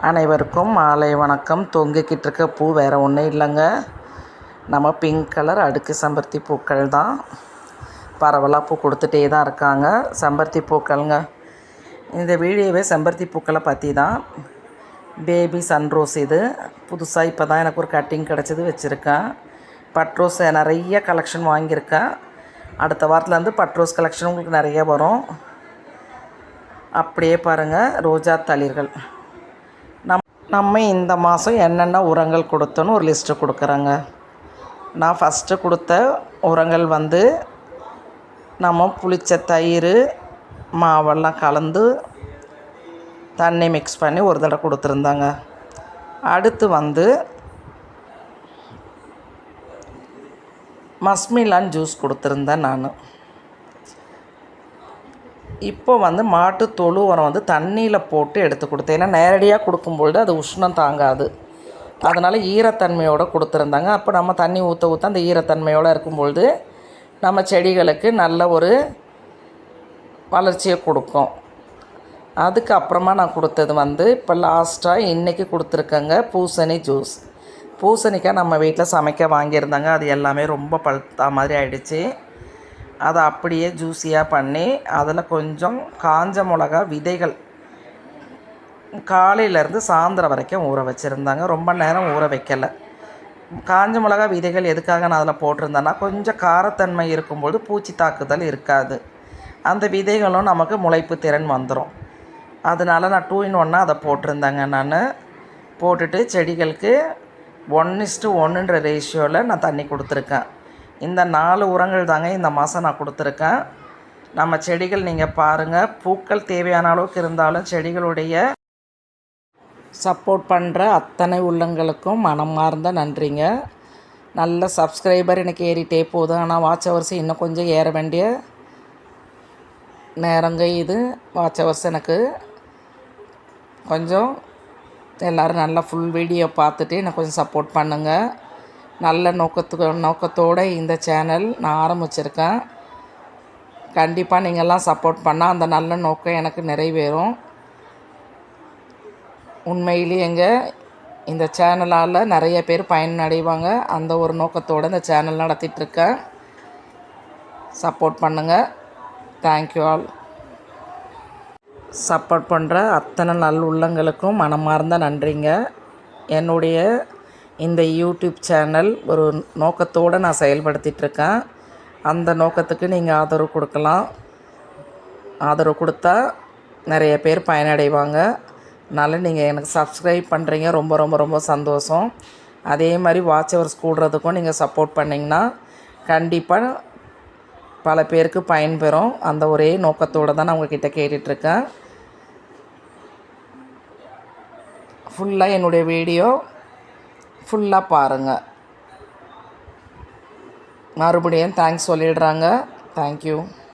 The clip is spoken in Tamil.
அனைவருக்கும் மாலை வணக்கம். தொங்கிக்கிட்டு இருக்க பூ வேறு ஒன்றும் இல்லைங்க, நம்ம பிங்க் கலர் அடுக்கு செம்பருத்தி பூக்கள் தான். பரவலாக பூ கொடுத்துட்டே தான் இருக்காங்க செம்பருத்தி பூக்கள்ங்க. இந்த வீடியோவே செம்பருத்தி பூக்களை பற்றி தான். பேபி சன்ரோஸ் இது புதுசாக இப்போ தான் எனக்கு ஒரு கட்டிங் கிடச்சிது, வச்சுருக்கேன். பட்ரோஸ் நிறைய கலெக்ஷன் வாங்கியிருக்கேன். அடுத்த வாரத்துலேருந்து பட்ரோஸ் கலெக்ஷன் உங்களுக்கு நிறைய வரும். அப்படியே பாருங்கள், ரோஜா தளிர்கள். நம்ம இந்த மாதம் என்னென்ன உரங்கள் கொடுத்தோன்னு ஒரு லிஸ்ட்டு கொடுக்குறேங்க. நான் ஃபஸ்ட்டு கொடுத்த உரங்கள் நம்ம புளிச்ச தயிர் மாவெல்லாம் கலந்து தண்ணி மிக்ஸ் பண்ணி ஒரு தடவை கொடுத்துருந்தாங்க. அடுத்து மஸ்மிலான் ஜூஸ் கொடுத்துருந்தேன் நான். இப்போ மாட்டு தொழு உரம் தண்ணியில் போட்டு எடுத்து கொடுத்தேன். ஏன்னா நேரடியாக கொடுக்கும்பொழுது அது உஷ்ணம் தாங்காது, அதனால் ஈரத்தன்மையோடு கொடுத்துருந்தாங்க. அப்போ நம்ம தண்ணி ஊற்ற ஊற்ற அந்த ஈரத்தன்மையோடு இருக்கும்பொழுது நம்ம செடிகளுக்கு நல்ல ஒரு வளர்ச்சியை கொடுக்கும். அதுக்கப்புறமா நான் கொடுத்தது இப்போ லாஸ்ட்டாக இன்றைக்கி கொடுத்துருக்கேங்க பூசணி ஜூஸ். பூசணிக்காய் நம்ம வீட்டில் சமைக்க வாங்கியிருந்தாங்க, அது எல்லாமே ரொம்ப பழுத்தா மாதிரி ஆகிடுச்சு. அதை அப்படியே ஜூஸியாக பண்ணி அதில் கொஞ்சம் காஞ்ச மிளகா விதைகள் காலையிலேருந்து சாயந்தரம் வரைக்கும் ஊற வச்சுருந்தாங்க. ரொம்ப நேரம் ஊற வைக்கலை. காஞ்ச மிளகா விதைகள் எதுக்காக நான் அதில் போட்டிருந்தேன்னா, கொஞ்சம் காரத்தன்மை இருக்கும்போது பூச்சி தாக்குதல் இருக்காது, அந்த விதைகளும் நமக்கு முளைப்பு திறன் வந்துடும். அதனால் நான் 2 in 1 அதை போட்டிருந்தேங்க. நான் போட்டுட்டு செடிகளுக்கு 1:1 ரேஷியோவில் நான் தண்ணி கொடுத்துருக்கேன். இந்த 4 உரங்கள் தாங்க இந்த மாதம் நான் கொடுத்துருக்கேன். நம்ம செடிகள் நீங்கள் பாருங்கள், பூக்கள் தேவையான அளவுக்கு இருந்தாலும் செடிகளுடைய சப்போர்ட் பண்ணுற அத்தனை உள்ளங்களுக்கும் மனமார்ந்த நன்றிங்க. நல்ல சப்ஸ்கிரைபர் எனக்கு ஏறிட்டே போதும், ஆனால் வாட்ச் ஹவர்ஸ் இன்னும் கொஞ்சம் ஏற வேண்டிய நேரங்க இது. வாட்ச் ஹவர்ஸ் எனக்கு கொஞ்சம் எல்லோரும் நல்லா ஃபுல் வீடியோ பார்த்துட்டு எனக்கு கொஞ்சம் சப்போர்ட் பண்ணுங்கள். நல்ல நோக்கத்தோடு இந்த சேனல் நான் ஆரம்பிச்சிருக்கேன். கண்டிப்பாக நீங்கள்லாம் சப்போர்ட் பண்ணால் அந்த நல்ல நோக்கம் எனக்கு நிறைவேறும். உண்மையிலேயேங்க இந்த சேனலால் நிறைய பேர் பயனடைவாங்க, அந்த ஒரு நோக்கத்தோடு இந்த சேனல் நடத்திட்டுருக்கேன். சப்போர்ட் பண்ணுங்கள். Thank you all. சப்போர்ட் பண்ணுற அத்தனை நல்ல உள்ளங்களுக்கும் மனமார்ந்த நன்றிங்க. என்னுடைய இந்த யூடியூப் சேனல் ஒரு நோக்கத்தோடு நான் செயல்படுத்திகிட்ருக்கேன். அந்த நோக்கத்துக்கு நீங்கள் ஆதரவு கொடுக்கலாம். ஆதரவு கொடுத்தா நிறைய பேர் பயனடைவாங்க. அதனால் நீங்கள் எனக்கு சப்ஸ்கிரைப் பண்ணுறீங்க, ரொம்ப ரொம்ப ரொம்ப சந்தோஷம். அதே மாதிரி வாட்ச் ஹவர்ஸ் கூடுறதுக்கும் நீங்கள் சப்போர்ட் பண்ணிங்கன்னா கண்டிப்பாக பல பேருக்கு பயன்பெறும். அந்த ஒரே நோக்கத்தோடு தான் நான் உங்கள்கிட்ட கேட்டுட்ருக்கேன். ஃபுல்லாக என்னுடைய வீடியோ ஃபுல்லாக பாருங்கள். மறுபடியும் தேங்க்ஸ் சொல்லிடுறாங்க. தேங்க்யூ.